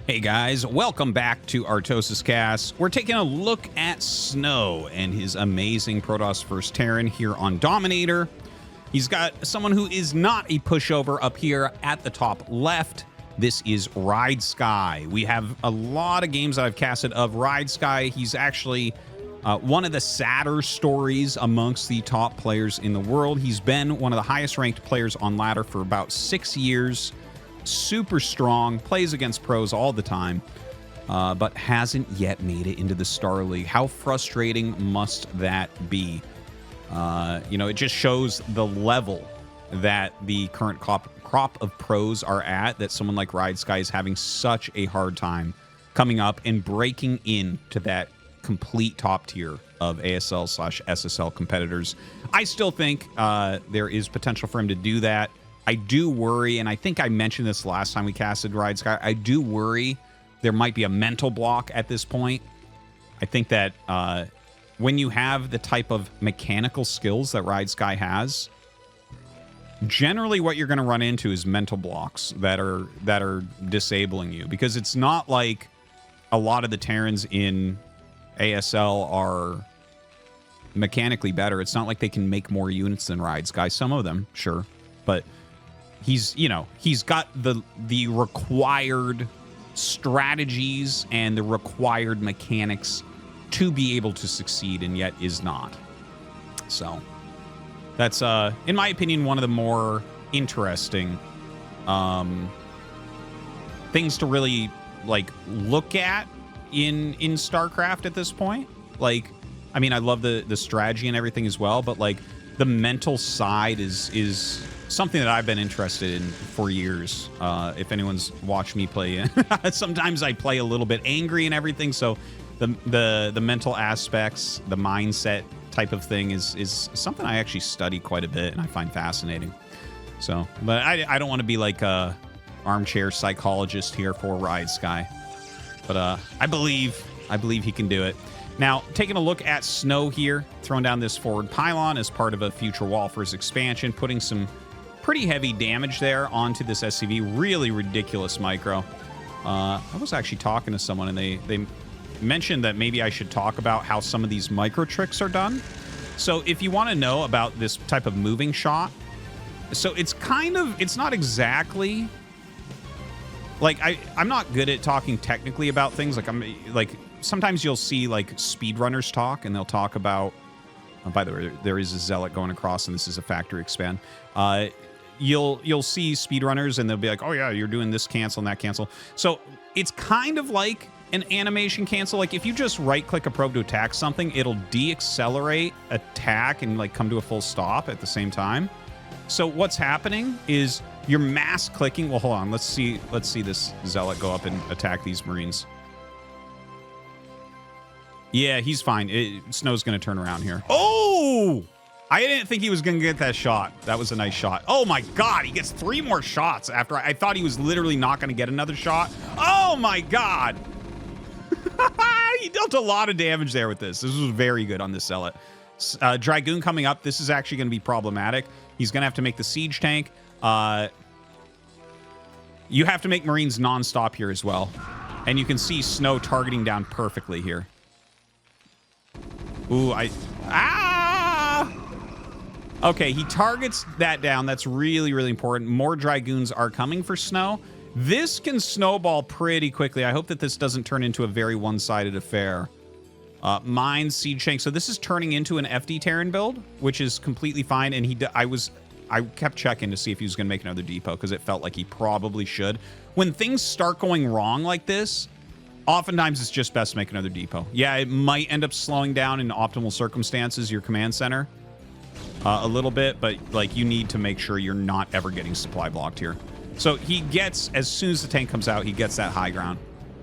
Hey guys, welcome back to ArtosisCasts. We're taking a look at Snow and his amazing Protoss First Terran here on Dominator. He's got someone who is not a pushover up here at the top left. This is Ridesky. We have a lot of games that I've casted of Ridesky. He's actually one of the sadder stories amongst the top players in the world. He's been one of the highest ranked players on ladder for about 6 years. Super strong, plays against pros all the time, but hasn't yet made it into the Star League. How frustrating must that be? It just shows the level that the current crop of pros are at, that someone like Ridesky is having such a hard time coming up and breaking into that complete top tier of ASL/SSL competitors. I still think there is potential for him to do that. I do worry, and I think I mentioned this last time we casted Ridesky, I do worry there might be a mental block at this point. I think that when you have the type of mechanical skills that Ridesky has, generally what you're going to run into is mental blocks that are disabling you, because it's not like a lot of the Terrans in ASL are mechanically better. It's not like they can make more units than Ridesky. Some of them, sure, but he's got the required strategies and the required mechanics to be able to succeed, and yet is not. So that's in my opinion one of the more interesting things to really look at in StarCraft at this point. I mean, I love the strategy and everything as well, but the mental side is something that I've been interested in for years. If anyone's watched me play, sometimes I play a little bit angry and everything. So the mental aspects, the mindset type of thing is something I actually study quite a bit and I find fascinating. So, but I don't want to be like a armchair psychologist here for Ridesky, but I believe he can do it. Now, taking a look at Snow here, throwing down this forward pylon as part of a future wall for his expansion, putting some pretty heavy damage there onto this SCV. Really ridiculous micro. I was actually talking to someone, and they mentioned that maybe I should talk about how some of these micro tricks are done. So if you want to know about this type of moving shot, so it's not exactly I'm not good at talking technically about things. Sometimes you'll see speedrunners talk, and they'll talk about, by the way, there is a zealot going across, and this is a factory expand. You'll see speedrunners, and they'll be like, oh yeah, you're doing this cancel and that cancel. So it's kind of like an animation cancel. If you just right click a probe to attack something, it'll deaccelerate attack and come to a full stop at the same time. So what's happening is you're mass clicking. Well, hold on. Let's see this zealot go up and attack these Marines. Yeah, he's fine. Snow's going to turn around here. Oh! I didn't think he was going to get that shot. That was a nice shot. Oh my God, he gets 3 more shots after I thought he was literally not going to get another shot. Oh my God. He dealt a lot of damage there with this. This was very good on this zealot. Dragoon coming up. This is actually going to be problematic. He's going to have to make the siege tank. You have to make Marines nonstop here as well. And you can see Snow targeting down perfectly here. Ooh, okay, he targets that down. That's really, really important. More Dragoons are coming for Snow. This can snowball pretty quickly. I hope that this doesn't turn into a very one-sided affair. Mines, siege tank. So this is turning into an FD Terran build, which is completely fine. And I kept checking to see if he was going to make another depot, because it felt like he probably should. When things start going wrong like this, oftentimes it's just best to make another depot. Yeah, it might end up slowing down in optimal circumstances your command center a little bit, but you need to make sure you're not ever getting supply blocked here. So he gets, as soon as the tank comes out, he gets that high ground.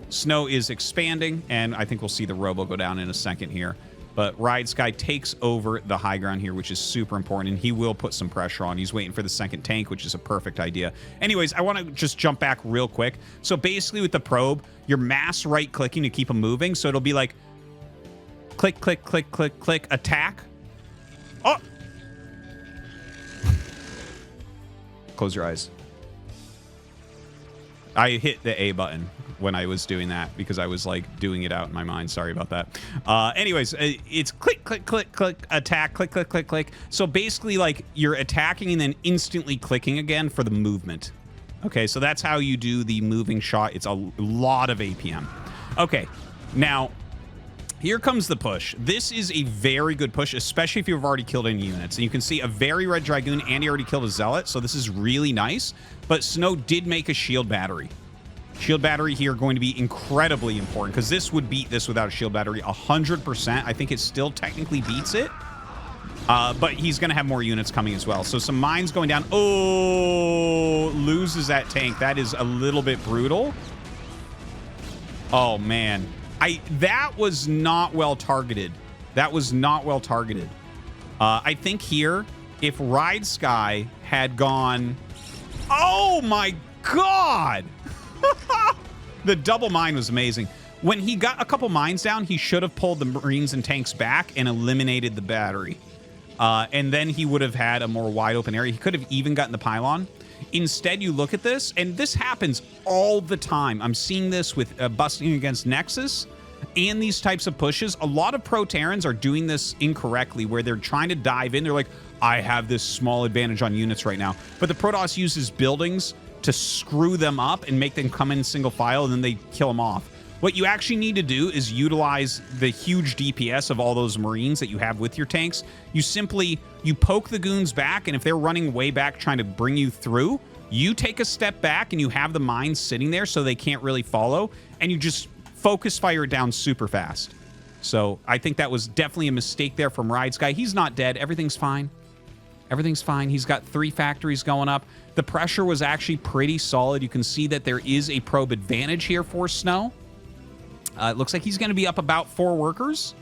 Snow is expanding, and I think we'll see the robo go down in a second here. But Ridesky takes over the high ground here, which is super important, and he will put some pressure on. He's waiting for the second tank, which is a perfect idea. Anyways, I want to just jump back real quick. So basically with the probe, you're mass right-clicking to keep him moving, so it'll be like click, click, click, click, click, attack. Oh! Close your eyes. I hit the A button. when I was doing that because I was like doing it out in my mind. Sorry about that. Anyways, it's click, click, click, click, attack, click, click, click, click. So basically like you're attacking and then instantly clicking again for the movement. Okay, so that's how you do the moving shot. It's a lot of APM. Okay, now here comes the push. This is a very good push, especially if you've already killed any units. And you can see a very red Dragoon, and he already killed a Zealot, so this is really nice. But Snow did make a shield battery. Shield battery here going to be incredibly important, because this would beat this without a shield battery 100%. I think it still technically beats it. But he's going to have more units coming as well. So some mines going down. Oh, loses that tank. That is a little bit brutal. Oh, man. That was not well targeted. That was not well targeted. I think here, if Ridesky had gone... Oh, my God! The double mine was amazing. When he got a couple mines down, he should have pulled the Marines and tanks back and eliminated the battery. And then he would have had a more wide open area. He could have even gotten the pylon. Instead, you look at this, and this happens all the time. I'm seeing this with busting against Nexus and these types of pushes. A lot of pro Terrans are doing this incorrectly, where they're trying to dive in. They're like, I have this small advantage on units right now. But the Protoss uses buildings to screw them up and make them come in single file, and then they kill them off. What you actually need to do is utilize the huge DPS of all those Marines that you have with your tanks. You poke the goons back, and if they're running way back trying to bring you through, you take a step back and you have the mines sitting there so they can't really follow, and you just focus fire it down super fast. So I think that was definitely a mistake there from Ridesky. He's not dead. Everything's fine. Everything's fine. He's got 3 factories going up. The pressure was actually pretty solid. You can see that there is a probe advantage here for Snow. It looks like he's going to be up about 4 workers.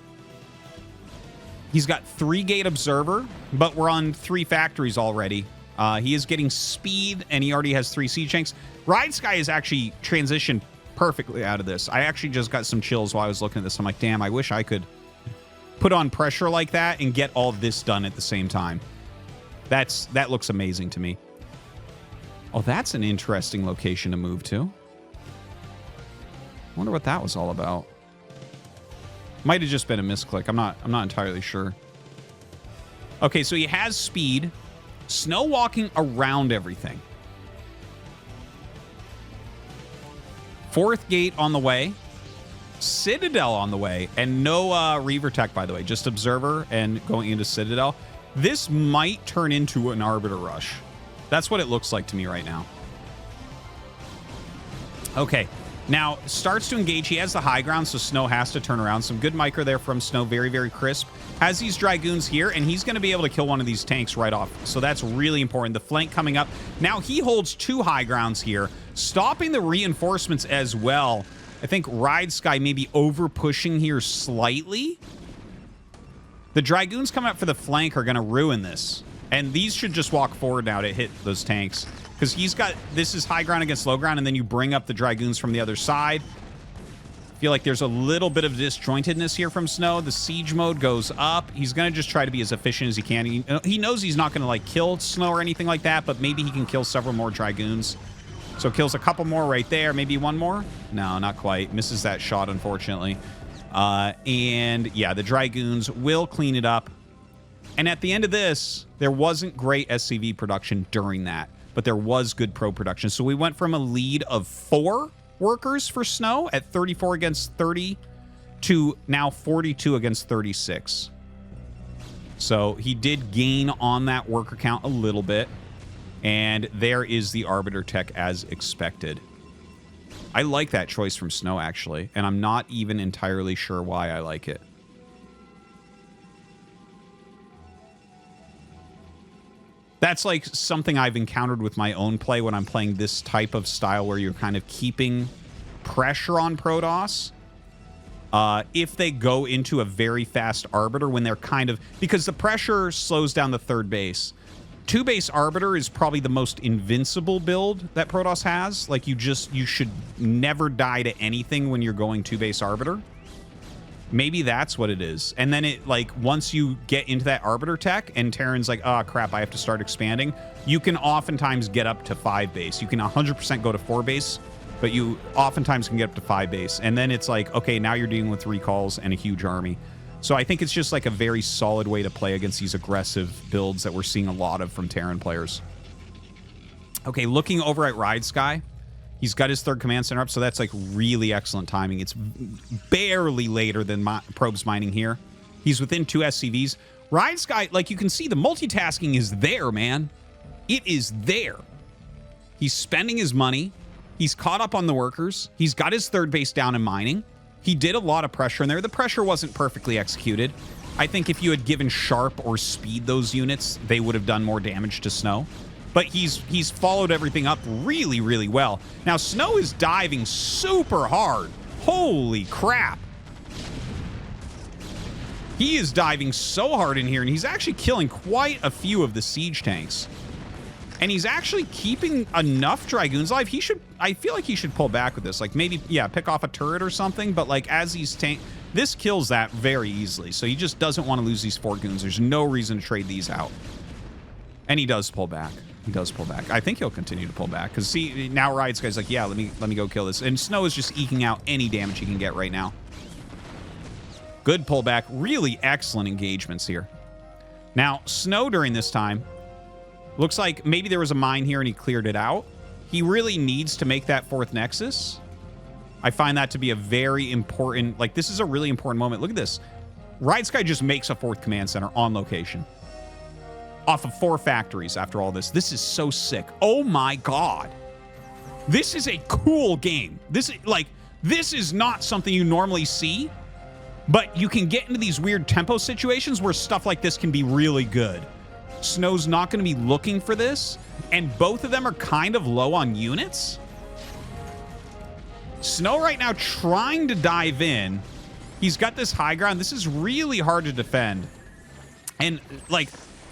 He's got 3 gate observer, but we're on 3 factories already. He is getting speed, and he already has 3 siege tanks. Ridesky is actually transitioned perfectly out of this. I actually just got some chills while I was looking at this. I'm like, damn, I wish I could put on pressure like that and get all this done at the same time. That looks amazing to me. Oh, that's an interesting location to move to. Wonder what that was all about. Might have just been a misclick. I'm not entirely sure. Okay, so he has speed. Snow walking around everything. 4th gate on the way. Citadel on the way. And no Reaver tech, by the way. Just Observer and going into Citadel. This might turn into an Arbiter Rush. That's what it looks like to me right now. Okay. Now, starts to engage. He has the high ground, so Snow has to turn around. Some good micro there from Snow. Very, very crisp. Has these Dragoons here, and he's going to be able to kill one of these tanks right off. So that's really important. The flank coming up. Now, he holds 2 high grounds here, stopping the reinforcements as well. I think Ridesky may be over-pushing here slightly. The Dragoons coming up for the flank are going to ruin this. And these should just walk forward now to hit those tanks. Because he's got... This is high ground against low ground, and then you bring up the Dragoons from the other side. I feel like there's a little bit of disjointedness here from Snow. The siege mode goes up. He's going to just try to be as efficient as he can. He knows he's not going to, like, kill Snow or anything like that, but maybe he can kill several more Dragoons. So kills a couple more right there. Maybe 1 more? No, not quite. Misses that shot, unfortunately. And, yeah, the Dragoons will clean it up. And at the end of this, there wasn't great SCV production during that, but there was good pro production. So we went from a lead of 4 workers for Snow at 34 against 30 to now 42 against 36. So he did gain on that worker count a little bit. And there is the Arbiter tech as expected. I like that choice from Snow, actually, and I'm not even entirely sure why I like it. That's like something I've encountered with my own play when I'm playing this type of style where you're kind of keeping pressure on Protoss. If they go into a very fast Arbiter when they're kind of... Because the pressure slows down the 3rd base. 2-base Arbiter is probably the most invincible build that Protoss has. Like, you should never die to anything when you're going 2-base Arbiter. Maybe that's what it is. And then it, like, once you get into that Arbiter tech and Terran's like, oh, crap, I have to start expanding, you can oftentimes get up to 5-base. You can 100% go to 4-base but you oftentimes can get up to 5 base. And then it's like, okay, now you're dealing with recalls and a huge army. So I think it's just like a very solid way to play against these aggressive builds that we're seeing a lot of from Terran players. Okay, looking over at Ridesky, he's got his 3rd command center up, so that's like really excellent timing. It's barely later than Probe's mining here. He's within 2 SCVs. Ridesky, like you can see, the multitasking is there, man. It is there. He's spending his money. He's caught up on the workers. He's got his 3rd base down in mining. He did a lot of pressure in there. The pressure wasn't perfectly executed. I think if you had given Sharp or Speed those units, they would have done more damage to Snow. But he's followed everything up really, really well. Now, Snow is diving super hard. Holy crap. He is diving so hard in here, and he's actually killing quite a few of the siege tanks. And he's actually keeping enough Dragoons alive. I feel like he should pull back with this. Like maybe, yeah, pick off a turret or something. But like as he's this kills that very easily. So he just doesn't want to lose these 4 goons. There's no reason to trade these out. And he does pull back. He does pull back. I think he'll continue to pull back. Because see, now Ridesky's like, yeah, let me go kill this. And Snow is just eking out any damage he can get right now. Good pullback. Really excellent engagements here. Now, Snow during this time, looks like maybe there was a mine here and he cleared it out. He really needs to make that 4th Nexus. I find that to be a very important, like this is a really important moment. Look at this. Ridesky just makes a 4th command center on location. Off of 4 factories after all this. This is so sick. Oh my God. This is a cool game. This is not something you normally see, but you can get into these weird tempo situations where stuff like this can be really good. Snow's not going to be looking for this, and both of them are kind of low on units. Snow right now trying to dive in. He's got this high ground. This is really hard to defend. And, like,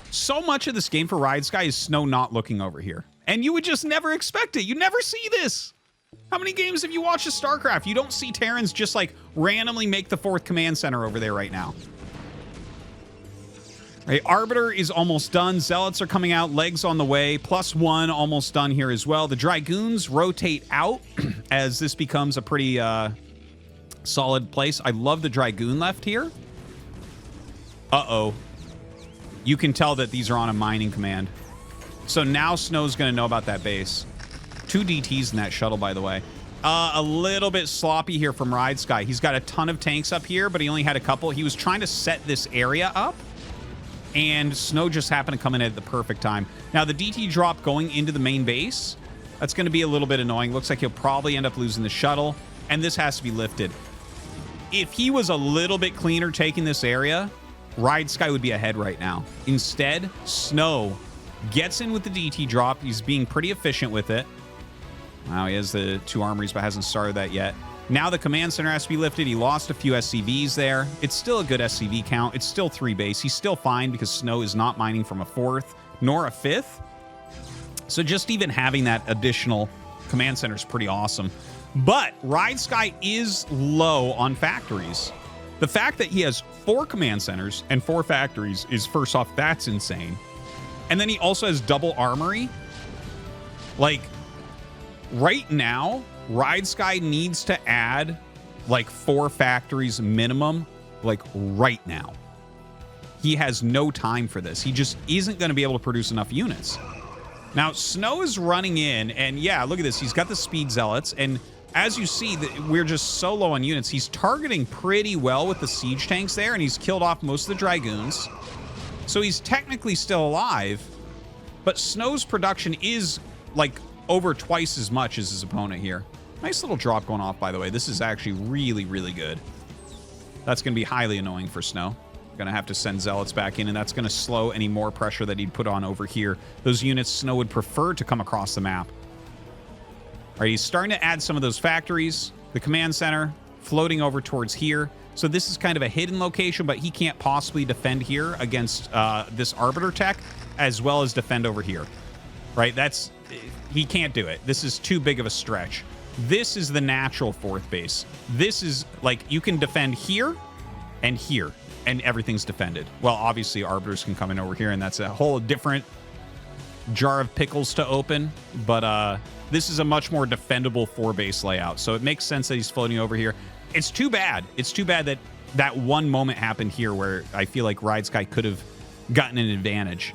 so much of this game for Ridesky is Snow not looking over here. And you would just never expect it. You never see this. How many games have you watched of StarCraft? You don't see Terrans just, like, randomly make the 4th command center over there right now. Right, Arbiter is almost done. Zealots are coming out. Legs on the way. +1 almost done here as well. The Dragoons rotate out as this becomes a pretty solid place. I love the Dragoon left here. Uh-oh. You can tell that these are on a mining command. So now Snow's going to know about that base. 2 DTs in that shuttle, by the way. A little bit sloppy here from Ridesky. He's got a ton of tanks up here, but he only had a couple. He was trying to set this area up, and Snow just happened to come in at the perfect time. Now, the DT drop going into the main base, that's going to be a little bit annoying. Looks like he'll probably end up losing the shuttle, and this has to be lifted. If he was a little bit cleaner taking this area, Ridesky would be ahead right now. Instead, Snow gets in with the DT drop. He's being pretty efficient with it. Wow, he has the 2 armories, but hasn't started that yet. Now the command center has to be lifted. He lost a few SCVs there. It's still a good SCV count. It's still 3 base. He's still fine because Snow is not mining from a 4th nor a 5th. So just even having that additional command center is pretty awesome. But Ridesky is low on factories. The fact that he has 4 command centers and 4 factories is, first off, that's insane. And then he also has double armory. Like, right now, Ridesky needs to add like 4 factories minimum, like right now. He has no time for this. He just isn't going to be able to produce enough units. Now, Snow is running in, and yeah, look at this. He's got the speed zealots, and as you see, we're just so low on units. He's targeting pretty well with the siege tanks there, and he's killed off most of the Dragoons. So he's technically still alive, but Snow's production is like over twice as much as his opponent here. Nice little drop going off, by the way. This is actually really, really good. That's going to be highly annoying for Snow. Going to have to send zealots back in, and that's going to slow any more pressure that he'd put on over here. Those units Snow would prefer to come across the map. All right, he's starting to add some of those factories. The command center floating over towards here. So this is kind of a hidden location, but he can't possibly defend here against this Arbiter tech, as well as defend over here. Right? He can't do it. This is too big of a stretch. This is the natural 4th base. This is like you can defend here, and everything's defended. Well, obviously Arbiters can come in over here, and that's a whole different jar of pickles to open, but this is a much more defendable 4-base layout, so it makes sense that he's floating over here. It's too bad. It's too bad that that one moment happened here where I feel like Ridesky could have gotten an advantage.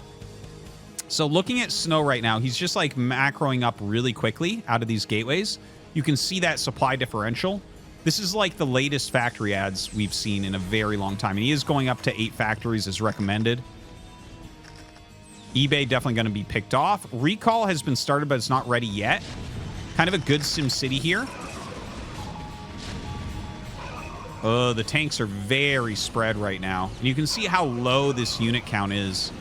So looking at Snow right now, he's just like macroing up really quickly out of these gateways. You can see that supply differential. This is like the latest factory ads we've seen in a very long time. And he is going up to 8 factories as recommended. eBay definitely going to be picked off. Recall has been started, but it's not ready yet. Kind of a good SimCity here. Oh, the tanks are very spread right now. And you can see how low this unit count is.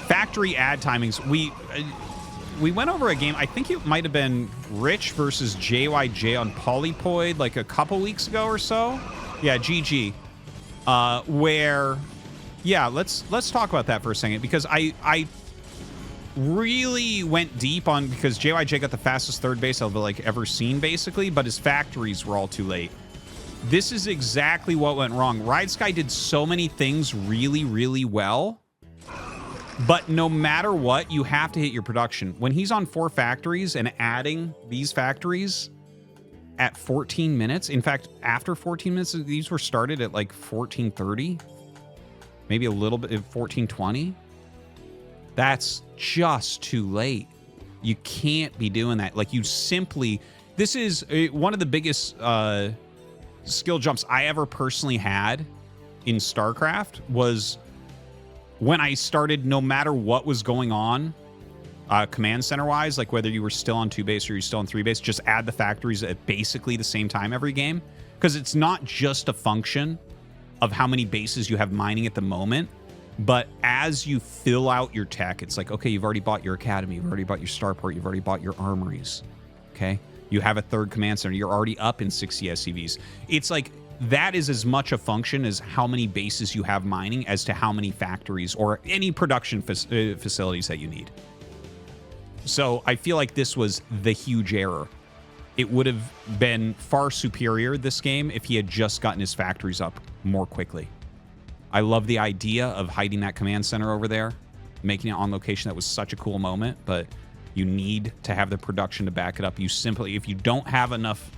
Factory ad timings. We went over a game. I think it might have been Rich versus JYJ on Polypoid like a couple weeks ago or so. Yeah, GG. Where, yeah, let's talk about that for a second, because I really went deep on, because JYJ got the fastest 3rd base I've like ever seen basically, but his factories were all too late. This is exactly what went wrong. Ridesky did so many things really, really well. But no matter what, you have to hit your production. When he's on 4 factories and adding these factories at 14 minutes, in fact, after 14 minutes, these were started at like 14:30, maybe a little bit, 14:20. That's just too late. You can't be doing that. Like, you simply, this is one of the biggest skill jumps I ever personally had in StarCraft was when I started, no matter what was going on, command center wise, like whether you were still on 2-base or you're still on 3-base, just add the factories at basically the same time every game. Because it's not just a function of how many bases you have mining at the moment, but as you fill out your tech, it's like, okay, you've already bought your academy, you've already bought your starport, you've already bought your armories. Okay, you have a 3rd command center, you're already up in 60 SCVs. It's like, that is as much a function as how many bases you have mining as to how many factories or any production facilities that you need. So I feel like this was the huge error. It would have been far superior, this game, if he had just gotten his factories up more quickly. I love the idea of hiding that command center over there, making it on location. That was such a cool moment, but you need to have the production to back it up. You simply, if you don't have enough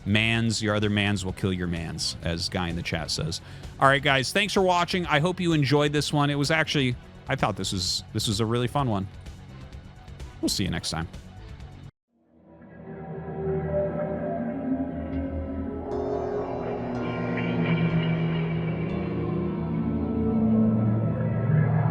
mans, your other mans will kill your mans, as Guy in the chat says. All right, guys, thanks for watching. I hope you enjoyed this one. It was actually, I thought this was a really fun one. We'll see you next time.